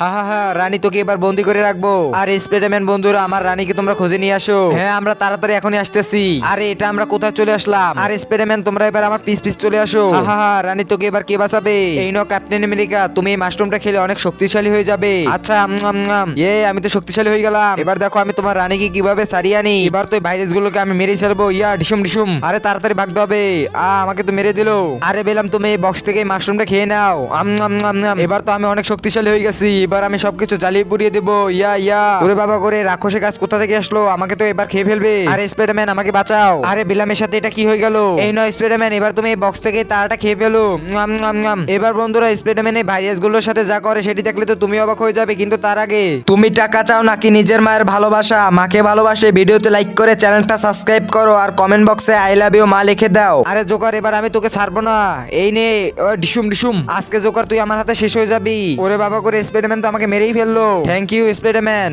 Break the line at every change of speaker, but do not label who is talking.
হা হা হা, রানী তোকে এবার বন্দি করে রাখবো। আর স্পাইডারম্যান বন্ধুরা, আমার রানীকে তোমরা খুঁজে নিয়ে আসো। হ্যাঁ, আমরা তাড়াতাড়ি এখনই আসতেছি। আরে এটা আমরা কোথায় চলে আসলাম? আর স্পাইডারম্যান তোমরা এবার আমার পিছ পিছ চলে আসো। হা হা হা, রানী তোকে এবার কে বাঁচাবে? এই নাও ক্যাপ্টেন আমেরিকা, তুমি এই মাশরুমটা খেলে অনেক শক্তিশালী হয়ে যাবে। আচ্ছা, আমি তো শক্তিশালী হয়ে গেলাম। এবার দেখো আমি তোমার রানীকে কিভাবে ছাড়িয়ে আনি। এবার তো ভাইরাস গুলোকে আমি মেরে ছাড়বো। ইয়া ডিসুম ডিসুম। আরে তাড়াতাড়ি ভাগতে হবে। আমাকে তো মেরে দিলো। আরে বেলাম, তুমি এই বক্স থেকে এই মাশরুমটা খেয়ে নাও। এবার তো আমি অনেক শক্তিশালী হয়ে গেছি। এবার আমি সবকিছু জ্বালিয়ে পুড়িয়ে দেবো। ইয়া ওরে বাবা করে, রাক্ষসের গাছ কোথা থেকে আসলো? আমাকে তো এবার খেয়ে ফেলবে। আরে স্পাইডারম্যান আমাকে বাঁচাও। আরে বিলামের সাথে এটা কি হয়ে গেল? এই নয় স্পাইডারম্যান, এবার তুমি এই বক্স থেকে তারাটা খেয়ে ফেলো। এবার বন্ধুরা, স্পাইডারম্যান এই ভাইরাস গুলোর সাথে যা করে সেটি দেখলে তো তুমি অবাক হয়ে যাবে, কিন্তু তার আগে তুমি টাকা চাও নাকি নিজের মায়ের ভালোবাসা? মাকে ভালোবাসে ভিডিওতে লাইক করে চ্যানেলটা সাবস্ক্রাইব করো আর কমেন্ট বক্সে আই লাভ ইউ মা লিখে দাও। আরে জোকার, এবার আমি তোকে ছাড়বো না। এই নে ডিসুম ডিসুম। আজকে জোকার তুই আমার হাতে শেষ হয়ে যাবি। ওরে বাবা করে, স্পাইডারম্যান তো আমাকে মেরেই ফেললো। Thank you Spiderman.